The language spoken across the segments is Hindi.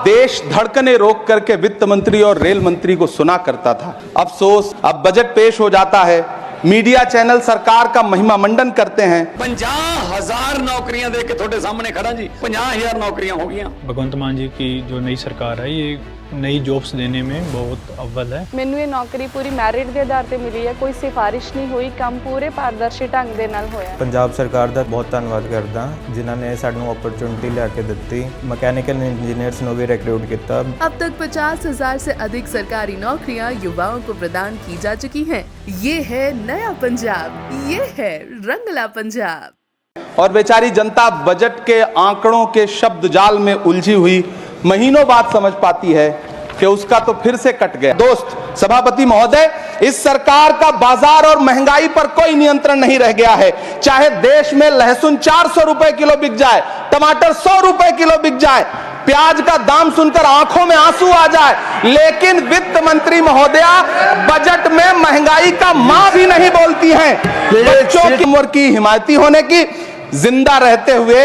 देश धड़कने रोक करके वित्त मंत्री और रेल मंत्री को सुना करता था। अफसोस अब बजट पेश हो जाता है, मीडिया चैनल सरकार का महिमा मंडन करते हैं। 50,000 नौकरियां दे के थोड़े सामने खड़ा जी, 50,000 नौकरियां हो गई। भगवंत मान जी की जो नई सरकार है ये नई जॉब्स देने में बहुत अव्वल है। ਮੈਨੂੰ ਇਹ ਨੌਕਰੀ ਪੂਰੀ ਮੈਰਿਟ ਦੇ ਆਧਾਰ ਤੇ ਮਿਲੀ ਹੈ, ਕੋਈ ਸਿਫਾਰਿਸ਼ ਨਹੀਂ ਹੋਈ, ਕੰਮ ਪੂਰੇ ਪਾਰਦਰਸ਼ੀ ਢੰਗ ਦੇ ਨਾਲ ਹੋਇਆ। ਪੰਜਾਬ ਸਰਕਾਰ ਦਾ ਬਹੁਤ ਧੰਨਵਾਦ ਕਰਦਾ ਜਿਨ੍ਹਾਂ ਨੇ ਸਾਨੂੰ ਅਪਰਚੂਨਿਟੀ ਲਿਆ ਕੇ ਦਿੱਤੀ। मैकेनिकल इंजीनियर्स ਨੂੰ भी रिक्रूट किया। अब तक 50,000 से अधिक सरकारी नौकरियां युवाओं को प्रदान की जा चुकी हैं। ये है नया पंजाब, ये है रंगला पंजाब। और बेचारी जनता बजट के आंकड़ों के शब्द जाल में उलझी हुई महीनों बाद समझ पाती है कि उसका तो फिर से कट गया। दोस्त सभापति महोदय, इस सरकार का बाजार और महंगाई पर कोई नियंत्रण नहीं रह गया है। चाहे देश में लहसुन 400 रुपए किलो बिक जाए, टमाटर 100 रुपए किलो बिक जाए, प्याज का दाम सुनकर आंखों में आंसू आ जाए, लेकिन वित्त मंत्री महोदया बजट में महंगाई का मां भी नहीं बोलती हैं। बच्चों की उम्र की हिमायती होने की, जिंदा रहते हुए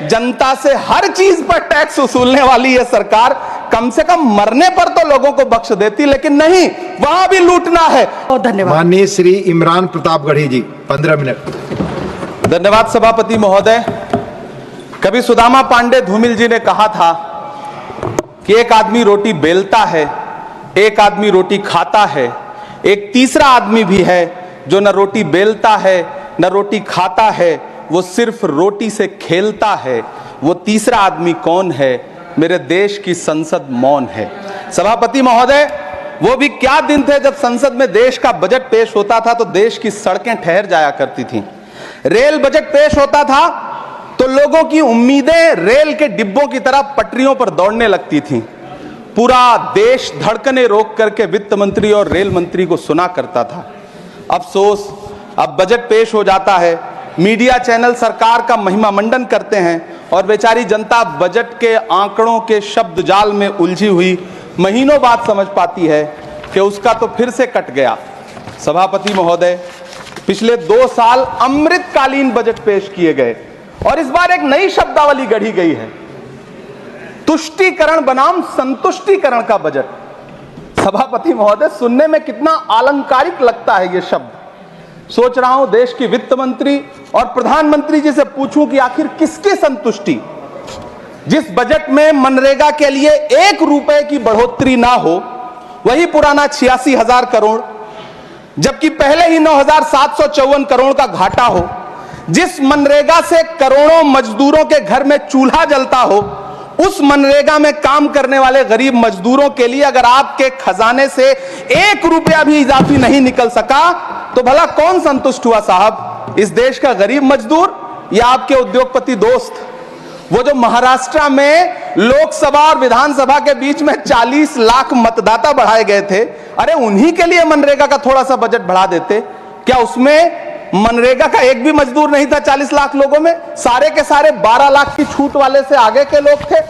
जनता से हर चीज पर टैक्स वसूलने वाली यह सरकार कम से कम मरने पर तो लोगों को बख्श देती, लेकिन नहीं, वहां भी लूटना है। धन्यवाद। माननीय श्री इमरान प्रतापगढ़ी जी, 15 मिनट। धन्यवाद सभापति महोदय। कभी सुदामा पांडे धूमिल जी ने कहा था कि एक आदमी रोटी बेलता है, एक आदमी रोटी खाता है, एक तीसरा आदमी भी है जो न रोटी बेलता है न रोटी खाता है, वो सिर्फ रोटी से खेलता है। वो तीसरा आदमी कौन है? मेरे देश की संसद मौन है। सभापति महोदय, वो भी क्या दिन थे जब संसद में देश का बजट पेश होता था तो देश की सड़कें ठहर जाया करती थीं। रेल बजट पेश होता था तो लोगों की उम्मीदें रेल के डिब्बों की तरह पटरियों पर दौड़ने लगती थीं। पूरा देश धड़कने रोक करके वित्त मंत्री और रेल मंत्री को सुना करता था। अफसोस अब बजट पेश हो जाता है, मीडिया चैनल सरकार का महिमा मंडन करते हैं और बेचारी जनता बजट के आंकड़ों के शब्द जाल में उलझी हुई महीनों बाद समझ पाती है कि उसका तो फिर से कट गया। सभापति महोदय, पिछले 2 साल अमृतकालीन बजट पेश किए गए और इस बार एक नई शब्दावली गढ़ी गई है, तुष्टीकरण बनाम संतुष्टीकरण का बजट। सभापति महोदय, सुनने में कितना अलंकारिक लगता है ये शब्द। सोच रहा हूं देश की वित्त मंत्री और प्रधानमंत्री जी से पूछूं कि आखिर किसकी संतुष्टि? जिस बजट में मनरेगा के लिए 1 रुपए की बढ़ोतरी ना हो, वही पुराना 86,000 करोड़, जबकि पहले ही 9,754 करोड़ का घाटा हो, जिस मनरेगा से करोड़ों मजदूरों के घर में चूल्हा जलता हो, उस मनरेगा में काम करने वाले गरीब मजदूरों के लिए अगर आपके खजाने से 1 रुपया भी इजाफी नहीं निकल सका तो भला कौन संतुष्ट हुआ साहब? इस देश का गरीब मजदूर या आपके उद्योगपति दोस्त? वो जो महाराष्ट्र में लोकसभा और विधानसभा के बीच में 40 लाख मतदाता बढ़ाए गए थे, अरे उन्हीं के लिए मनरेगा का थोड़ा सा बजट बढ़ा देते। क्या उसमें मनरेगा का एक भी मजदूर नहीं था 40 लाख लोगों में? सारे के सारे 12 लाख की छूट वाले से आगे के लोग थे।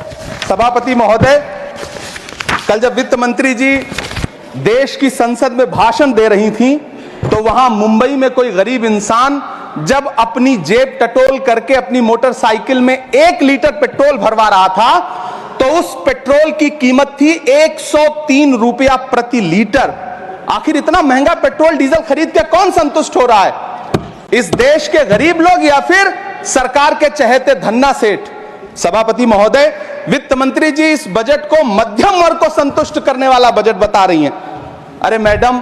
सभापति महोदय, कल जब वित्त मंत्री जी देश की संसद में भाषण दे रही थी तो वहां मुंबई में कोई गरीब इंसान जब अपनी जेब टटोल करके अपनी मोटरसाइकिल में 1 लीटर पेट्रोल भरवा रहा था तो उस पेट्रोल की कीमत थी 103 रुपया प्रति लीटर। आखिर इतना महंगा पेट्रोल डीजल खरीद के कौन संतुष्ट हो रहा है? इस देश के गरीब लोग या फिर सरकार के चहेते धन्ना सेठ? सभापति महोदय, वित्त मंत्री जी इस बजट को मध्यम वर्ग को संतुष्ट करने वाला बजट बता रही हैं। अरे मैडम,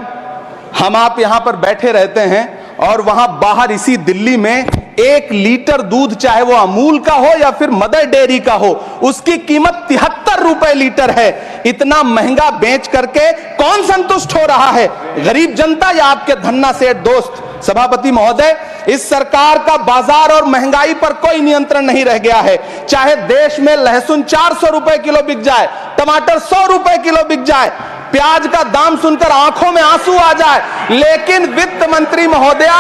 हम आप यहां पर बैठे रहते हैं और वहां बाहर इसी दिल्ली में 1 लीटर दूध, चाहे वो अमूल का हो या फिर मदर डेयरी का हो, उसकी कीमत 73 रुपए लीटर है। इतना महंगा बेच करके कौन संतुष्ट हो रहा है? गरीब जनता या आपके धन्ना सेठ दोस्त? सभापति महोदय, इस सरकार का बाजार और महंगाई पर कोई नियंत्रण नहीं रह गया है। चाहे देश में लहसुन 400 रुपए किलो बिक जाए, टमाटर 100 रुपए किलो बिक जाए, प्याज का दाम सुनकर आंखों में आंसू आ जाए, लेकिन वित्त मंत्री महोदया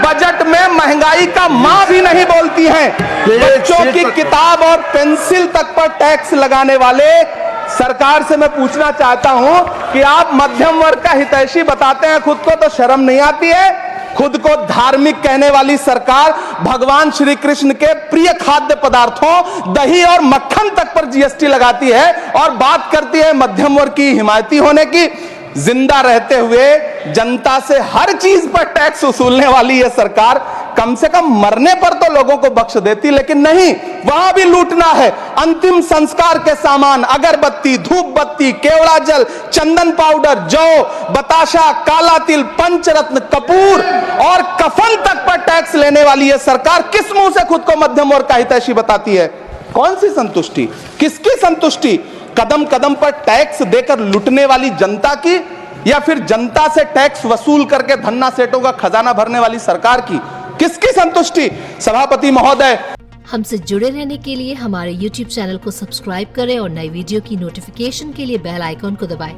बजट में महंगाई का मां भी नहीं बोलती हैं। बच्चों की किताब और पेंसिल तक पर टैक्स लगाने वाले सरकार से मैं पूछना चाहता हूं कि आप मध्यम वर्ग का हितैषी बताते हैं खुद को, तो शर्म नहीं आती है? खुद को धार्मिक कहने वाली सरकार भगवान श्री कृष्ण के प्रिय खाद्य पदार्थों दही और मक्खन तक पर जीएसटी लगाती है और बात करती है मध्यम वर्ग की हिमायती होने की। जिंदा रहते हुए जनता से हर चीज पर टैक्स वसूलने वाली यह सरकार कम से कम मरने पर तो लोगों को बख्श देती, लेकिन नहीं, वहां भी लूटना है। अंतिम संस्कार के सामान अगरबत्ती, धूप बत्ती, केवड़ा जल, चंदन पाउडर, जौ, बताशा, काला तिल, पंचरत्न, कपूर और कफन तक पर टैक्स लेने वाली यह सरकार किस मुंह से खुद को मध्यम वर्ग का हितैषी बताती है? कौन सी संतुष्टि, किसकी संतुष्टि? कदम कदम पर टैक्स देकर लुटने वाली जनता की, या फिर जनता से टैक्स वसूल करके धन्ना सेठों का खजाना भरने वाली सरकार की? किसकी संतुष्टि? सभापति महोदय, हमसे जुड़े रहने के लिए हमारे YouTube चैनल को सब्सक्राइब करें और नई वीडियो की नोटिफिकेशन के लिए बेल आइकॉन को दबाएं।